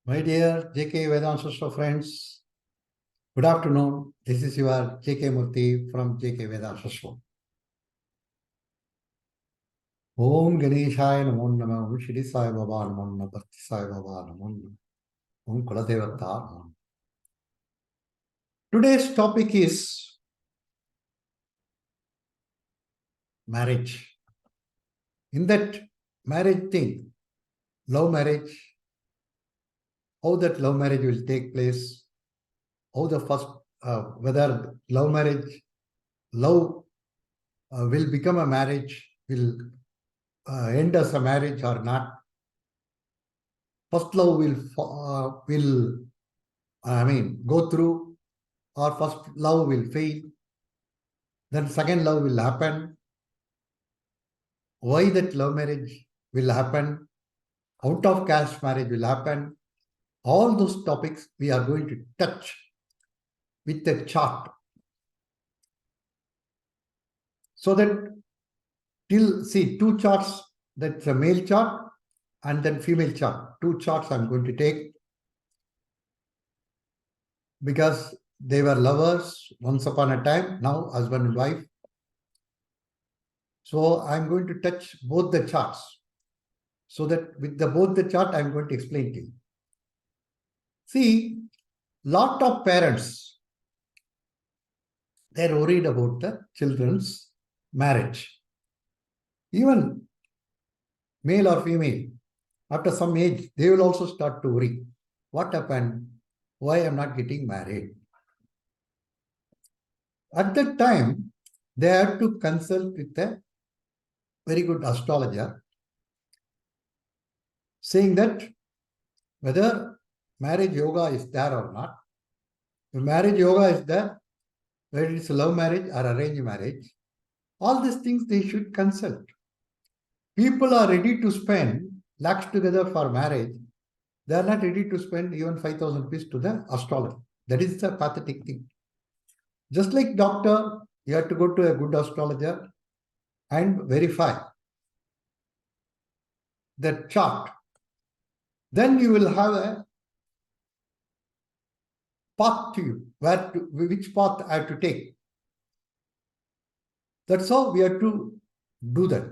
My dear jkvedanshastro friends, good afternoon. This is your JK Murthy from jkvedanshastro. Om Ganeshaya Namo Namah, Om Shri Sai Baba Namo Namah, Bhakti Sai Baba Namo Namah, Om Kuladevata Namo. Today's topic is marriage. In that marriage thing, love marriage, how that love marriage will take place, how the first, whether love will become a marriage, will end as a marriage or not. First love will go through, or first love will fail. Then second love will happen. Why that love marriage will happen? Out of caste marriage will happen. All those topics we are going to touch with a chart. So that two charts, that's a male chart and then female chart. Two charts I'm going to take because they were lovers once upon a time, now husband and wife. So I'm going to touch both the charts. So that with both the chart, I'm going to explain to you. See, lot of parents, they're worried about the children's marriage. Even male or female, after some age, they will also start to worry. What happened? Why I'm not getting married? At that time, they have to consult with a very good astrologer, saying that whether marriage yoga is there or not. If marriage yoga is there, whether it's love marriage or arranged marriage, all these things they should consult. People are ready to spend lakhs together for marriage. They are not ready to spend even 5,000 rupees to the astrologer. That is the pathetic thing. Just like doctor, you have to go to a good astrologer and verify the chart. Then you will have a path to you, which path I have to take. That's how we have to do that.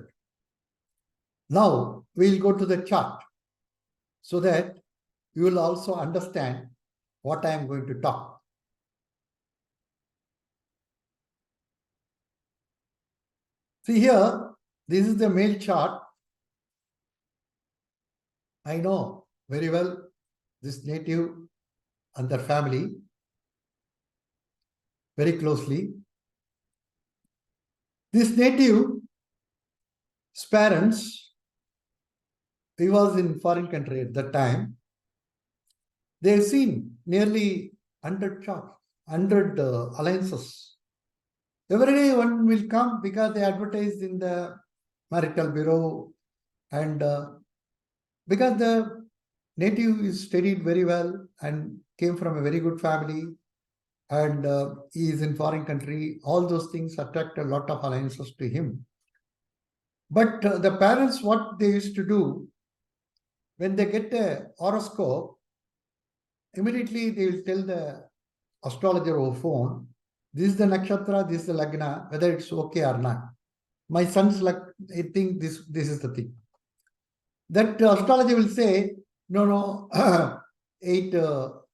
Now we'll go to the chart so that you will also understand what I am going to talk. See here, this is the male chart. I know very well this native and their family very closely. This native's parents, he was in foreign country at that time. They've seen nearly 100 charts, 100 alliances. Every day one will come because they advertise in the marital bureau, and because the native is studied very well and came from a very good family, and he is in foreign country, all those things attract a lot of alliances to him. But the parents, what they used to do, when they get a horoscope, immediately they will tell the astrologer over phone, this is the nakshatra, this is the lagna, whether it's okay or not. My son's luck, I think this is the thing. That astrologer will say, no, 8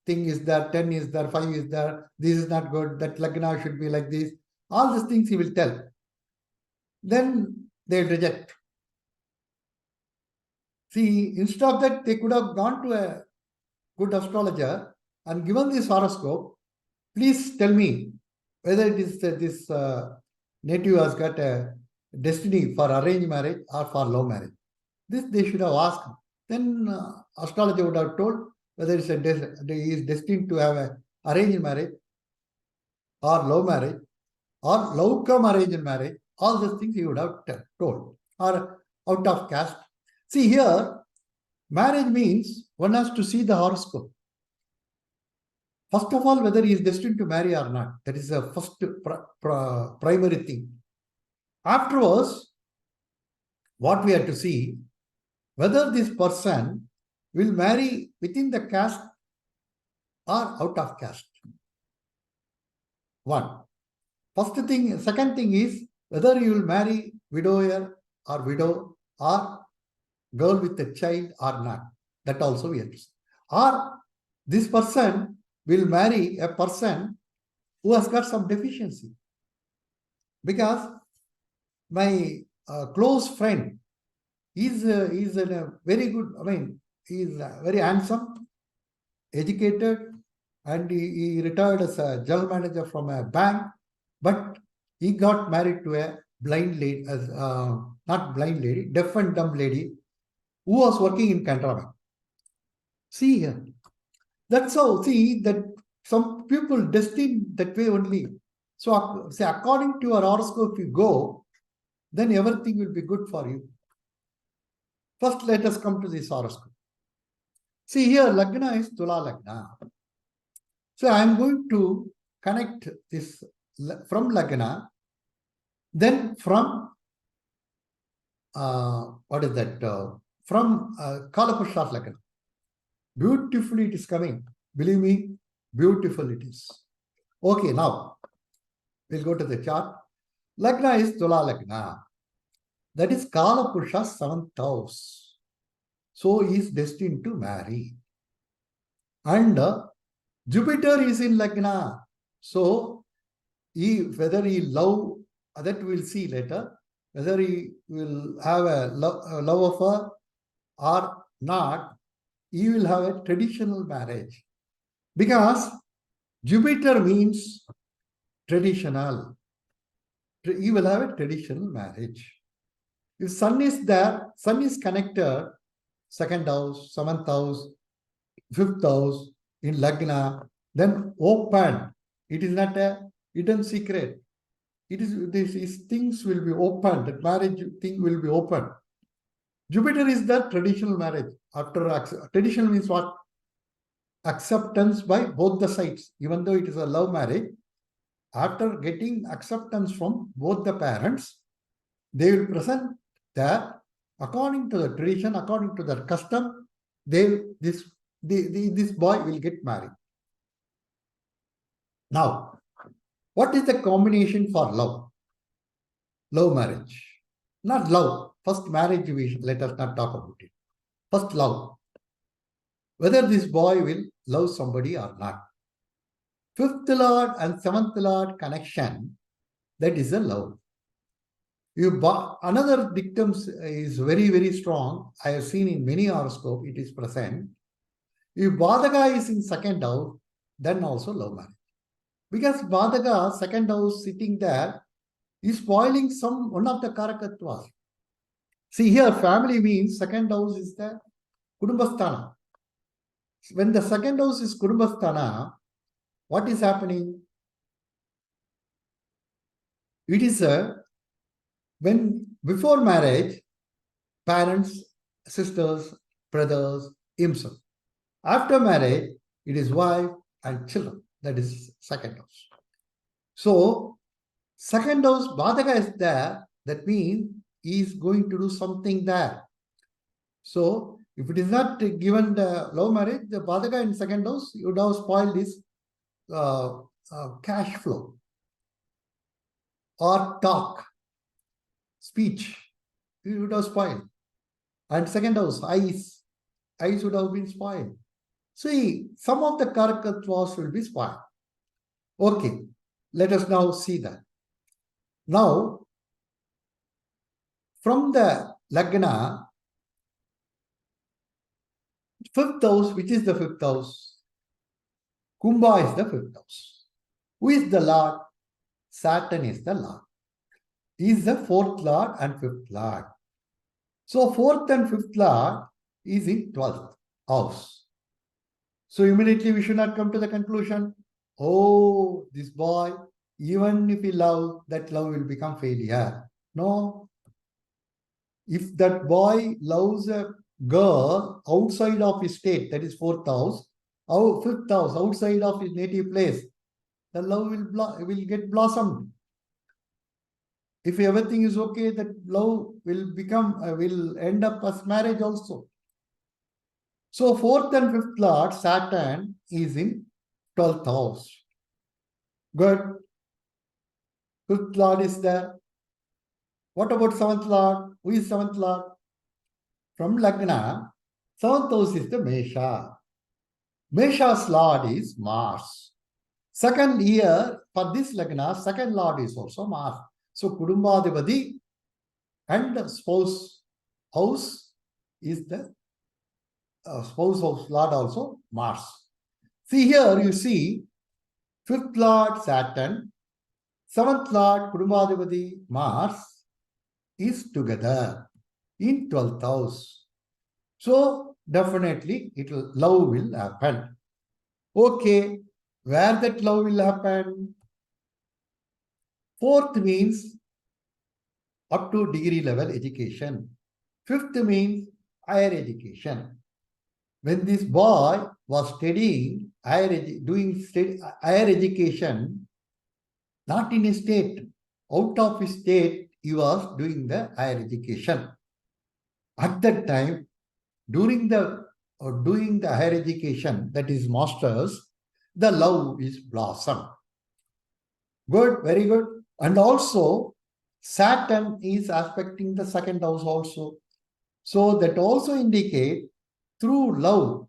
thing is there, 10 is there, 5 is there, this is not good, that lagna should be like this. All these things he will tell. Then they reject. See, instead of that, they could have gone to a good astrologer and given this horoscope. Please tell me whether it is this native has got a destiny for arranged marriage or for love marriage. This they should have asked. Then astrologer would have told whether he is destined to have an arranged marriage or love marriage or love come arranged marriage. All these things he would have told, or out of caste. See here, marriage means one has to see the horoscope. First of all, whether he is destined to marry or not. That is the first primary thing. Afterwards, what we have to see, whether this person will marry within the caste or out of caste. One. First thing, second thing is whether you will marry widower or widow or girl with a child or not. That also we have to see. Or this person will marry a person who has got some deficiency. Because my close friend is a very good, he is very handsome, educated, and he retired as a general manager from a bank, but he got married to a blind lady, not blind lady, deaf and dumb lady, who was working in Canara Bank. See here. That's how, see, that some people destined that way only. So, say, according to your horoscope, you go, then everything will be good for you. First, let us come to this horoscope. See here, Lagna is Tula Lagna. So, I am going to connect this from Lagna, then from, what is that? From Kalapurusha Lagna. Beautifully it is coming. Believe me, beautiful it is. Okay, now we'll go to the chart. Lagna is Tula Lagna. That is Kalapurusha's 7th house. So he is destined to marry. And Jupiter is in Lagna. So whether he love, that we'll see later, whether he will have a love affair or not, he will have a traditional marriage. Because Jupiter means traditional. He will have a traditional marriage. If Sun is there, Sun is connected, 2nd house, 7th house, 5th house, in Lagna, then open. It is not a hidden secret. It is, these things will be open. That marriage thing will be open. Jupiter is the traditional marriage. After traditional means what? Acceptance by both the sides. Even though it is a love marriage, after getting acceptance from both the parents, they will present that according to the tradition, according to the custom, this boy will get married. Now, what is the combination for love? Love marriage. Not love. First marriage, let us not talk about it. First love. Whether this boy will love somebody or not. 5th Lord and 7th Lord connection, that is a love. Another dictum is very, very strong. I have seen in many horoscopes, it is present. If Badaka is in 2nd house, then also love marriage. Because Badaka, 2nd house sitting there, is spoiling one of the Karakatvas. See here, family means 2nd house is the Kudumbasthana. When the 2nd house is Kudumbasthana, what is happening? It is when before marriage, parents, sisters, brothers, himself. After marriage, it is wife and children. That is 2nd house. So, 2nd house, Badaka is there. That means he is going to do something there. So, if it is not given the love marriage, the Badaka in 2nd house, you would have spoiled this cash flow or talk, speech. You would have spoiled. And 2nd house, eyes would have been spoiled. See, some of the Karakatvas will be spoiled. Okay, let us now see that. Now, from the Lagna, 5th house, which is the 5th house? Kumbha is the 5th house. Who is the Lord? Saturn is the Lord. He is the 4th Lord and 5th Lord. So 4th and 5th Lord is in 12th house. So immediately we should not come to the conclusion, oh, this boy, even if he love, that love will become failure. No. If that boy loves a girl outside of his state, that is 4th house, or 5th house, outside of his native place, the love will get blossomed. If everything is okay, that love will end up as marriage also. So 4th and 5th Lord, Saturn, is in 12th house. Good. 5th Lord is there. What about 7th Lord? Who is 7th Lord? From Lagna, 7th house is the Mesha. Mesha's Lord is Mars. Second year, for this Lagna, second Lord is also Mars. So Kudumbadipati and spouse house is the spouse house Lord also Mars. See here, you see 5th Lord Saturn, 7th Lord Kudumbadipati Mars is together in 12th house. So definitely love will happen. Okay, where that love will happen? 4th means up to degree level education. 5th means higher education. When this boy was studying higher education, not in a state, out of his state, he was doing the higher education. At that time, during the higher education, that is masters, the love is blossom. Good, very good. And also, Saturn is aspecting the second house also. So that also indicate through love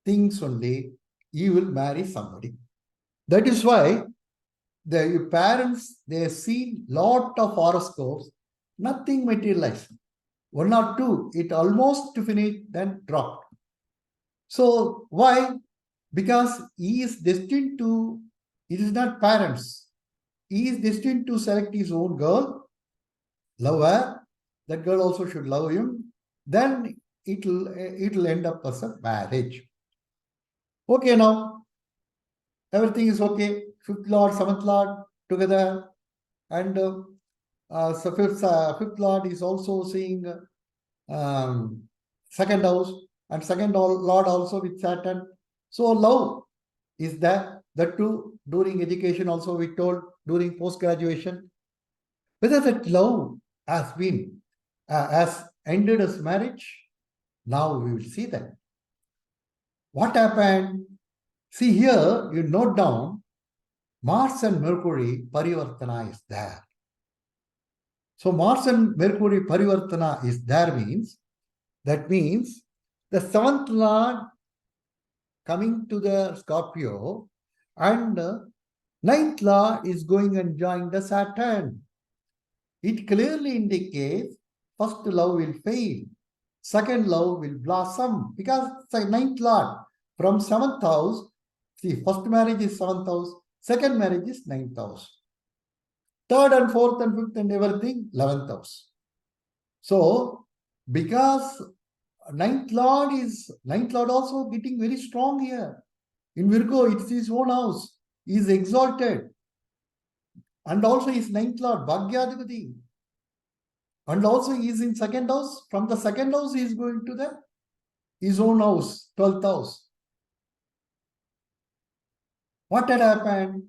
things only you will marry somebody. That is why your parents, they see lot of horoscopes, nothing materialized. 1 or 2, it almost finished, then dropped. So why? Because he is destined to, it is not parents. He is destined to select his own girl, love her, that girl also should love him, then it'll end up as a marriage. Okay, now everything is okay. 5th Lord, 7th Lord together, and so 5th Lord is also seeing second house, and second Lord also with Saturn. So love is there. That too, during education also we told, during post-graduation. Whether that love has ended as marriage, now we will see that. What happened? See here, you note down, Mars and Mercury Parivartana is there. So Mars and Mercury Parivartana is there means, that means the 7th Lord coming to the Scorpio, and 9th Lord is going and joining the Saturn. It clearly indicates first love will fail, second love will blossom, because the 9th Lord from 7th house, see, first marriage is 7th house, second marriage is 9th house, third and fourth and fifth and everything 11th house. So because 9th Lord also getting very strong here. In Virgo, it's his own house. He is exalted. And also his 9th Lord, Bhagyadipati. And also he is in second house. From the second house, he is going to his own house, 12th house. What had happened?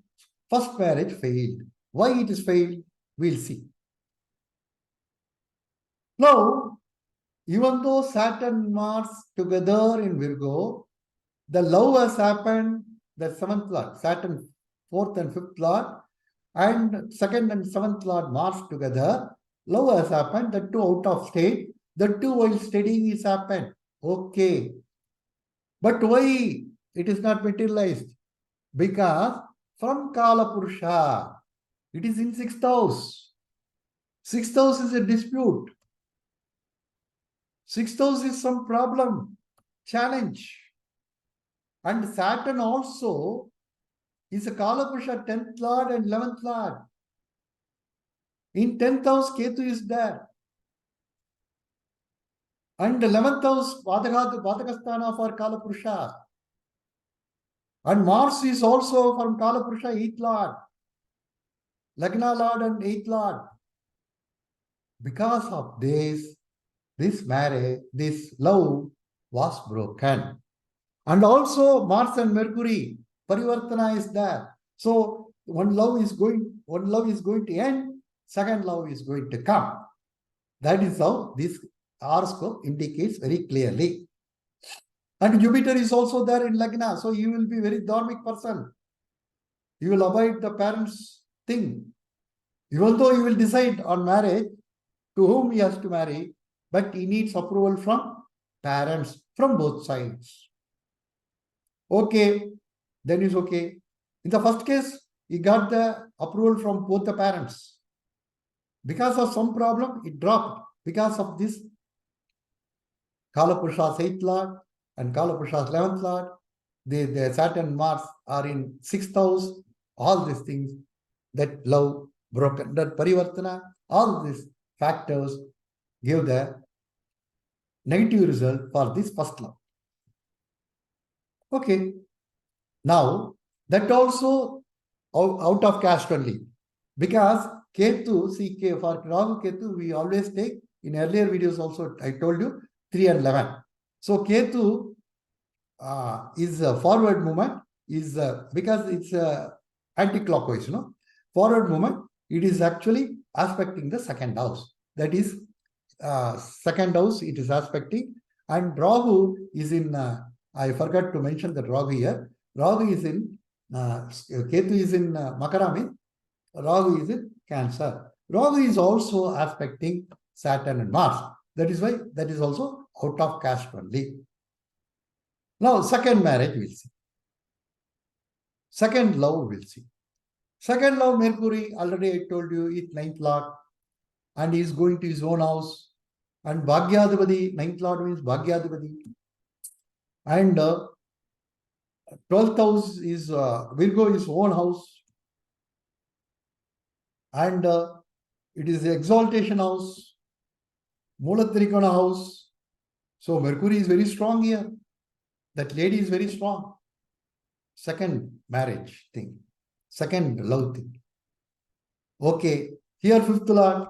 First marriage failed. Why it is failed? We'll see. Now, even though Saturn and Mars together in Virgo, the love has happened, the 7th Lord, Saturn 4th and 5th Lord, and 2nd and 7th Lord Mars together, love has happened, the 2 out of state, the 2 while studying is happened. Okay. But why it is not materialized? Because from Kala Purusha, it is in 6th house. 6th house is a dispute. 6th house is some problem, challenge. And Saturn also is a Kala Purusha 10th Lord and 11th Lord. In 10th house, Ketu is there. And 11th house, Vadakasthana for Kala Purusha. And Mars is also from Kala Purusha 8th Lord. Lagna Lord and 8th Lord. Because of this marriage, this love was broken. And also Mars and Mercury, Parivartana is there. So one love is going to end, second love is going to come. That is how this horoscope indicates very clearly. And Jupiter is also there in Lagna. So you will be very dharmic person. You will avoid the parents' thing. Even though you will decide on marriage to whom he has to marry, but he needs approval from parents from both sides. Okay, then is okay. In the first case, he got the approval from both the parents. Because of some problem, it dropped. Because of this, Kalapurusha's 8th Lord and Kalapurusha's 11th Lord, the Saturn and Mars are in 6th house. All these things, that love broken, that parivartana, all these factors give the negative result for this first love. Okay. Now, that also out of caste only. Because Ketu, see, for Rahu Ketu, we always take, in earlier videos also, I told you, 3 and 11. So Ketu is a forward movement, is because it's anti-clockwise, forward movement, it is actually aspecting the second house. That is second house, it is aspecting. And Rahu is in, I forgot to mention that Rahu here. Rahu is in, Ketu is in Makarami. Rahu is in Cancer. Rahu is also aspecting Saturn and Mars. That is why that is also out of caste only. Now, second marriage we'll see. Second love we'll see. Second love, Mercury, already I told you, is 9th Lord. And he is going to his own house. And Bhagyadipati, 9th Lord means Bhagyadipati. And 12th house is Virgo, his own house. And it is the exaltation house, Mulatrikona house. So Mercury is very strong here. That lady is very strong. Second marriage thing. Second love thing. Okay. Here 5th Lord.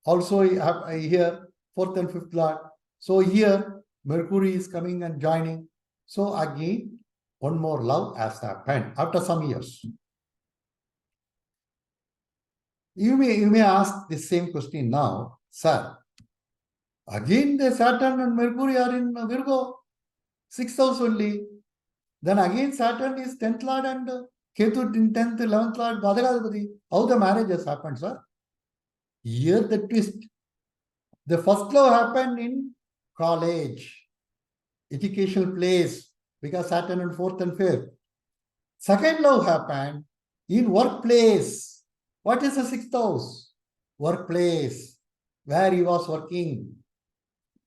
Also I here 4th and 5th Lord. So here Mercury is coming and joining. So again, one more love has happened after some years. You may ask the same question now, sir. Again, the Saturn and Mercury are in Virgo, 6th house only. Then again, Saturn is 10th Lord and Ketu in 10th, 11th Lord, Bhadrakadipati. How the marriage has happened, sir? Here the twist. The first love happened in college, educational place, because Saturn in 4th and 5th. Second love happened in workplace. What is the 6th house? Workplace, where he was working.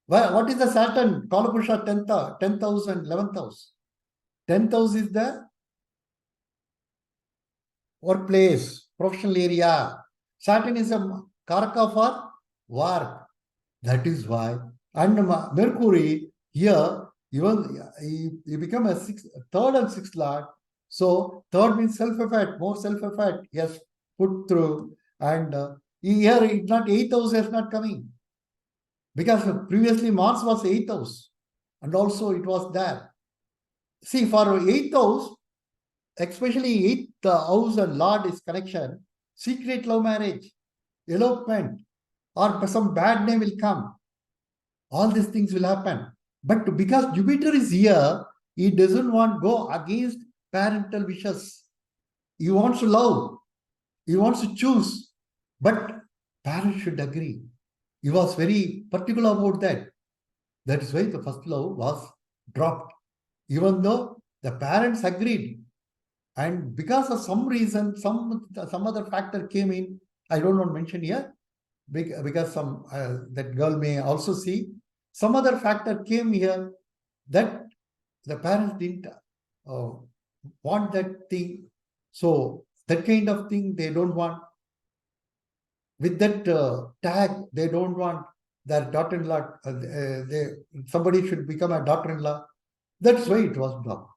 What is the Saturn? Kalapurusha 10th house and 11th house. 10th house is the workplace, professional area. Saturn is a karaka for work. That is why. And Mercury here, even he become a 3rd and 6th Lord. So 3rd means self-effort, more self-effort. Yes, put through. And here, it's not 8th house is not coming. Because previously Mars was 8th house. And also it was there. See, for 8th house, especially 8th house and Lord is connection, secret love marriage, elopement, or some bad name will come. All these things will happen. But because Jupiter is here, he doesn't want to go against parental wishes. He wants to love. He wants to choose. But parents should agree. He was very particular about that. That is why the first love was dropped. Even though the parents agreed. And because of some reason, some other factor came in, I don't want to mention here, because some that girl may also see, some other factor came here that the parents didn't want that thing. So that kind of thing they don't want. With that tag, they don't want their daughter-in-law, somebody should become a daughter-in-law. That's why it was blocked.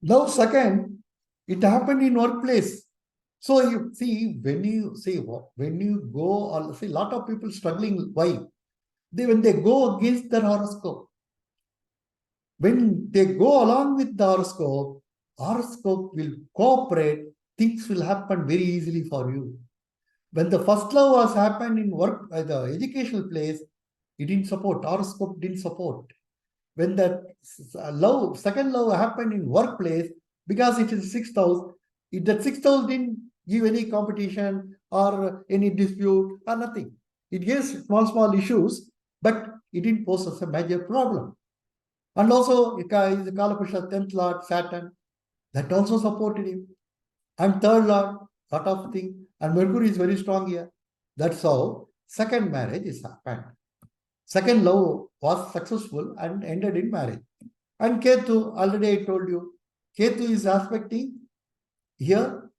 Now, second, it happened in workplace. So you see, when you go, see, a lot of people struggling. Why? When they go against their horoscope, when they go along with the horoscope will cooperate, things will happen very easily for you. When the first love was happened in work, the educational place, it didn't support, horoscope didn't support. when that second love happened in workplace, because it is sixth house, that sixth house didn't give any competition or any dispute or nothing. It gives small issues, but it didn't pose us a major problem. And also, is Kalapusha 10th Lord, Saturn, that also supported him. And third Lord, sort of thing. And Mercury is very strong here. That's how second marriage is happened. Second love was successful and ended in marriage. And Ketu, already I told you, Ketu is aspecting here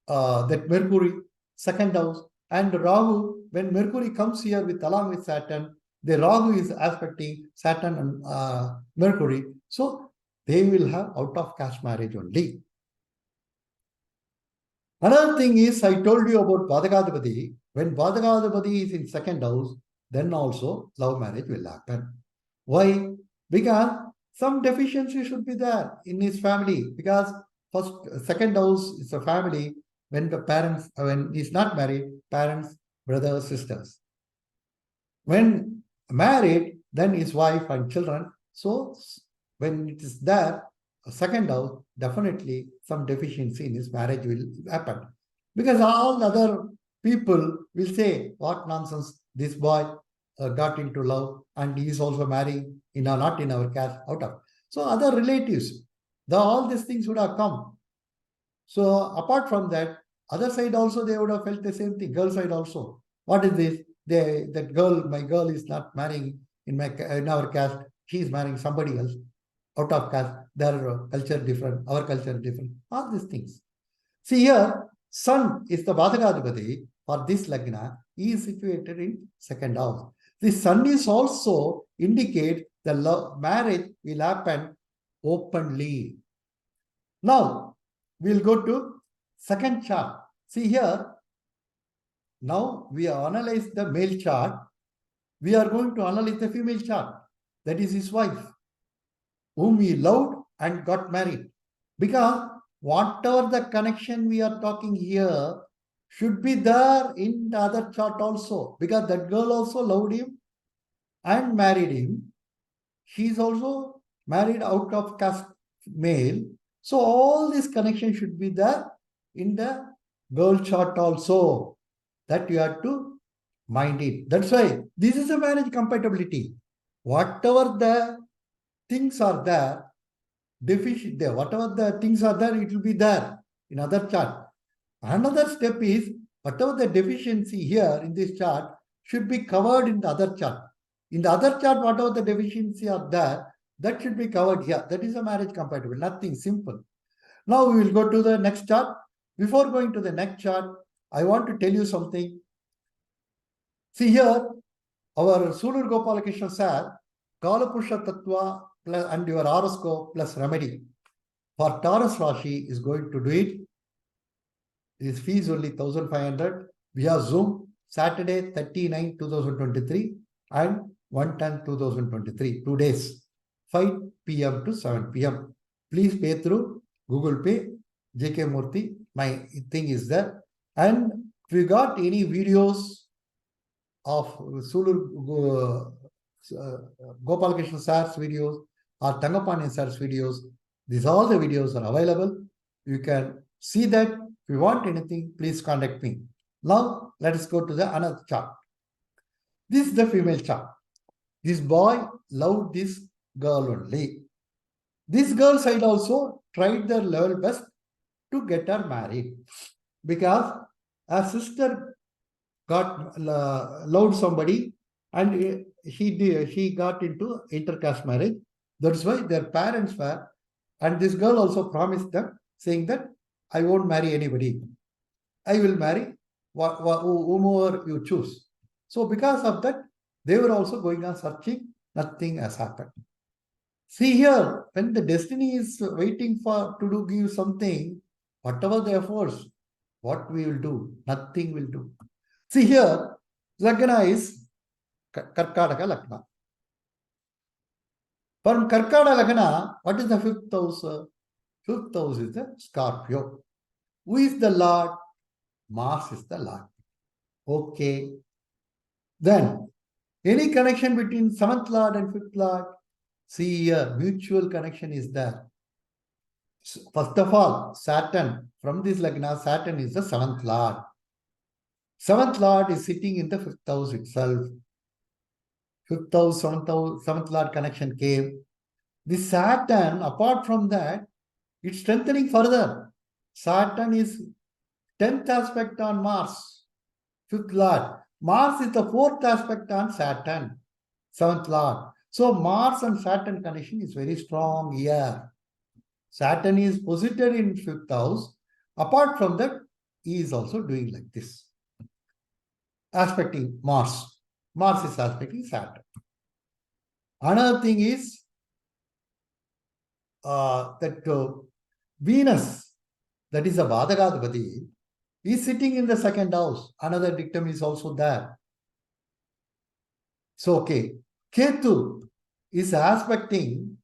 that Mercury, second house. And Rahu, when Mercury comes here with along with Saturn, the Rahu is aspecting Saturn and Mercury. So they will have out of caste marriage only. Another thing is, I told you about Badakadipati. When Badakadipati is in second house, then also love marriage will happen. Why? Because some deficiency should be there in his family. Because second house is a family. When the parents, when he's not married, parents, brothers, sisters. When married, then his wife and children. So when it is there, a second house, definitely some deficiency in his marriage will happen. Because all other people will say, what nonsense, this boy got into love and he is also marrying not in our caste, out of. So other relatives, all these things would have come. So apart from that, other side also they would have felt the same thing, girl side also. What is this? That girl, my girl is not marrying in our caste, she is marrying somebody else out of caste, their culture different, our culture different, all these things. See here, Sun is the Badakadipati for this Lagna, he is situated in second house. The Sun is also indicate the marriage will happen openly. Now, we'll go to second chart. See here, now we have analyzed the male chart. We are going to analyze the female chart. That is his wife, whom he loved and got married. Because whatever the connection we are talking here should be there in the other chart also. Because that girl also loved him and married him. She is also married out of caste male. So all this connection should be there in the girl chart also. That you have to mind it. That's why this is a marriage compatibility. Whatever the things are there, deficient there, whatever the things are there, it will be there in other chart. Another step is, whatever the deficiency here in this chart should be covered in the other chart. In the other chart, whatever the deficiency are there, that should be covered here. That is a marriage compatible, nothing, simple. Now we will go to the next chart. Before going to the next chart, I want to tell you something. See here, our Sulur Gopalakrishna sir, Kalapusha Tattva and your horoscope plus remedy for Taurus Rashi is going to do it. His fee is only 1,500 via Zoom, Saturday 30/9/2023 and 1/10/2023, 2 days, 5 p.m. to 7 p.m. Please pay through Google Pay, JK Murthy. My thing is there. And if you got any videos of Sulur Gopalakrishna sir's videos or Tangapani sir's videos, these all the videos are available. You can see that. If you want anything, please contact me. Now, let us go to the another chart. This is the female chart. This boy loved this girl only. This girl side also tried their level best to get her married, because her sister got loved somebody and she got into intercaste marriage. That's why their parents were, and this girl also promised them, saying that I won't marry anybody. I will marry whomever you choose. So because of that, they were also going on searching. Nothing has happened. See here, when the destiny is waiting to give something, whatever the efforts, what we will do, nothing will do. See here, Lagna is Karkataka Lagna. From Karkataka Lagna, what is the fifth house? Fifth house is the Scorpio. Who is the Lord? Mars is the Lord. Okay. Then, any connection between seventh Lord and fifth Lord? See here, mutual connection is there. First of all, Saturn, from this Lagna, Saturn is the seventh lord. Seventh lord is sitting in the fifth house itself. Fifth house, seventh lord connection came. This Saturn, apart from that, it's strengthening further. Saturn is 10th aspect on Mars, fifth lord. Mars is the fourth aspect on Saturn, seventh lord. So Mars and Saturn connection is very strong here. Saturn is posited in fifth house. Apart from that, he is also doing like this. Aspecting Mars. Mars is aspecting Saturn. Another thing is that Venus, that is a Bhadagadpati, is sitting in the second house. Another dictum is also there. So, okay, Ketu is aspecting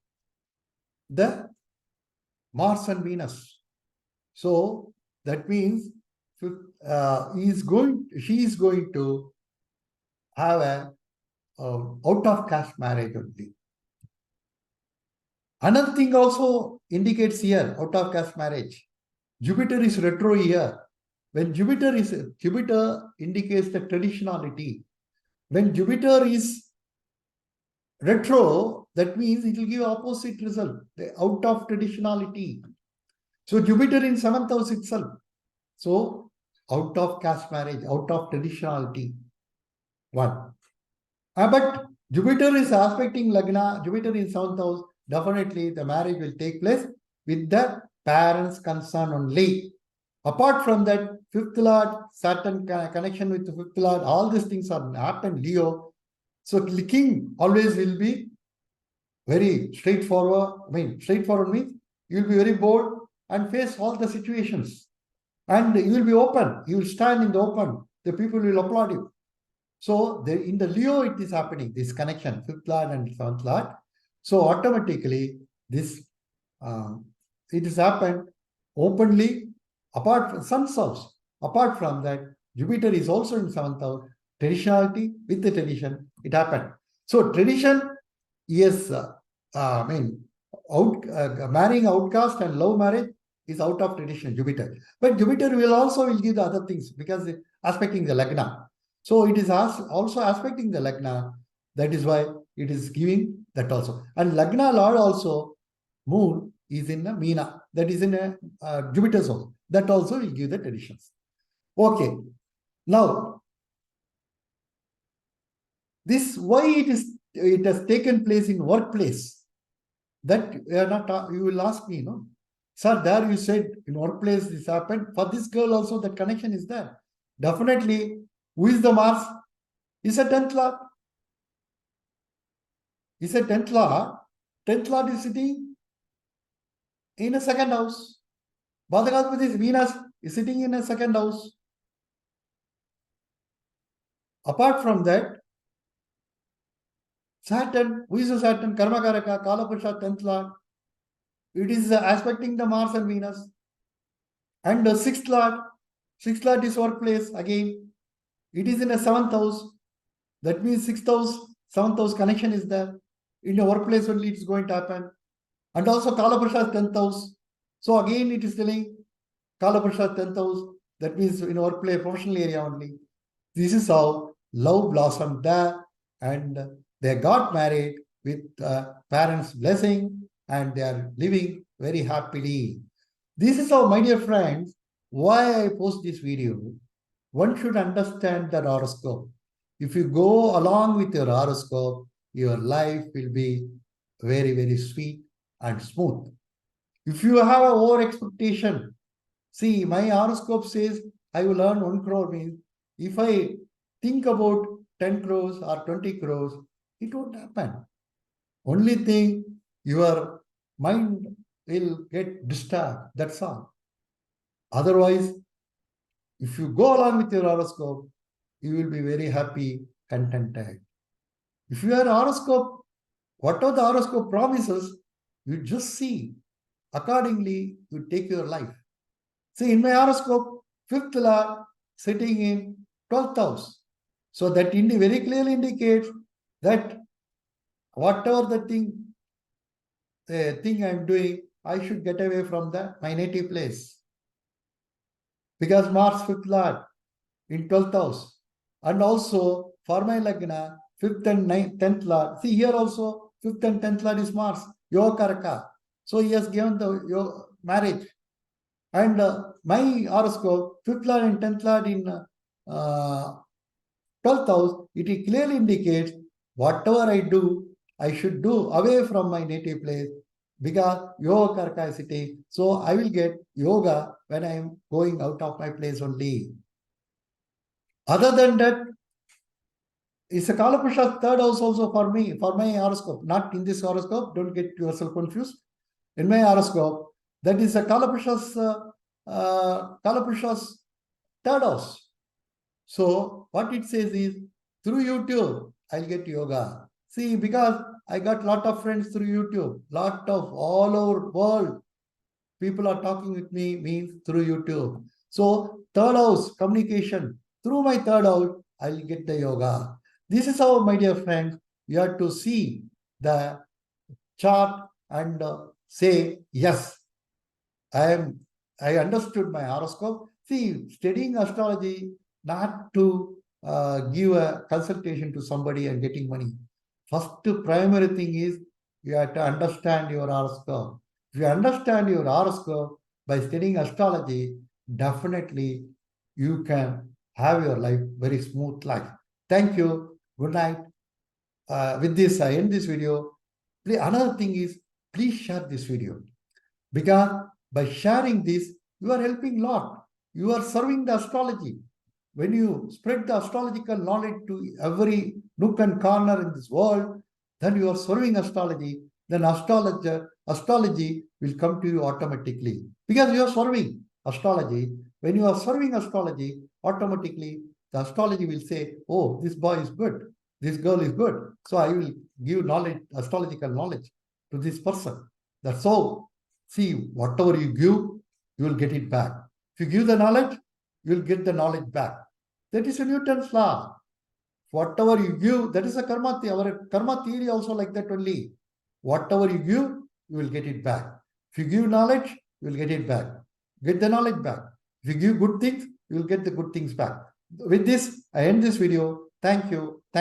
the Mars and Venus. So, that means she is going to have a out of caste marriage only. Another thing also indicates here, out of caste marriage. Jupiter is retro here. When Jupiter indicates the traditionality. When Jupiter is retro, that means it will give opposite result, out of traditionality. So Jupiter in seventh house itself. So out of caste marriage, out of traditionality. One. But Jupiter is aspecting Lagna, Jupiter in seventh house, definitely the marriage will take place with the parents' consent only. Apart from that, fifth lord, Saturn connection with the fifth lord, all these things are happened, Leo. So king always will be very straightforward. Straightforward means you will be very bold and face all the situations. And you will be open. You will stand in the open. The people will applaud you. So in the Leo, it is happening, this connection, fifth lord and seventh lord. So automatically, this it has happened openly, apart from sun's house. Apart from that, Jupiter is also in seventh house. Traditionality with the tradition, it happened. So tradition, yes, marrying outcast and love marriage is out of tradition, Jupiter. But Jupiter will give the other things because it aspecting the Lagna. So it is also aspecting the Lagna. That is why it is giving that also. And Lagna Lord also, moon is in a Meena. That is in a Jupiter's house. That also will give the traditions. Okay. Now, this why it has taken place in workplace. That you will ask me, no? Sir, there you said in workplace this happened. For this girl also that connection is there. Definitely, who is the Mars? Is a 10th lord. Is a 10th lord. 10th lord is sitting in a second house. Bhadagadpati is Venus is sitting in a second house. Apart from that, Saturn, who is the Saturn? Karmakaraka, Kalapurusha, 10th lord. It is aspecting the Mars and Venus. And the sixth lord is workplace again. It is in a seventh house. That means sixth house, seventh house connection is there. In the workplace only it is going to happen. And also Kalapurusha is 10th house. So again it is telling Kalapurusha 10th house. That means in workplace, professional area only. This is how love blossomed there. And they got married with parents' blessing. And they are living very happily. This is how, my dear friends, why I post this video. One should understand the horoscope. If you go along with your horoscope, your life will be very, very sweet and smooth. If you have an over expectation, see, my horoscope says I will earn 1 crore means if I think about 10 crores or 20 crores, it won't happen. Only thing, your mind will get disturbed. That's all. Otherwise, if you go along with your horoscope, you will be very happy, contented. If you are horoscope, whatever the horoscope promises, you just see. Accordingly, you take your life. See, in my horoscope, fifth lord sitting in 12th house. So that very clearly indicates that whatever the thing thing I'm doing, I should get away from my native place. Because Mars 5th Lord in 12th house. And also for my Lagna, 5th and 10th Lord. See here also 5th and 10th Lord is Mars, Yoga Karaka. So he has given the marriage. And my horoscope, 5th Lord and 10th Lord in 12th house, it clearly indicates whatever I do, I should do away from my native place because yoga karkasity. So I will get yoga when I am going out of my place only. Other than that, it's a Kalapusha third house also for me, for my horoscope. Not in this horoscope, don't get yourself confused. In my horoscope, that is a Kalapusha's third house. So what it says is, through YouTube, I'll get yoga. See, because I got lot of friends through YouTube, lot of all over world, people are talking with me, means through YouTube. So third house, communication. Through my third house, I'll get the yoga. This is how, my dear friends, you have to see the chart and say, yes, I understood my horoscope. See, studying astrology, not to give a consultation to somebody and getting money. First primary thing is you have to understand your horoscope. If you understand your horoscope by studying astrology, definitely you can have your life very smooth life. Thank you. Good night. With this, I end this video. Another thing is, please share this video. Because by sharing this, you are helping a lot. You are serving the astrology. When you spread the astrological knowledge to every nook and corner in this world, then you are serving astrology. Then astrology will come to you automatically. Because you are serving astrology. When you are serving astrology, automatically the astrology will say, oh, this boy is good. This girl is good. So I will give knowledge, astrological knowledge to this person. That's all. See, whatever you give, you will get it back. If you give the knowledge, you will get the knowledge back. That is a Newton's law. Whatever you give, that is a karma theory. Our karma theory also like that only. Whatever you give, you will get it back. If you give knowledge, you will get it back. Get the knowledge back. If you give good things, you will get the good things back. With this, I end this video. Thank you.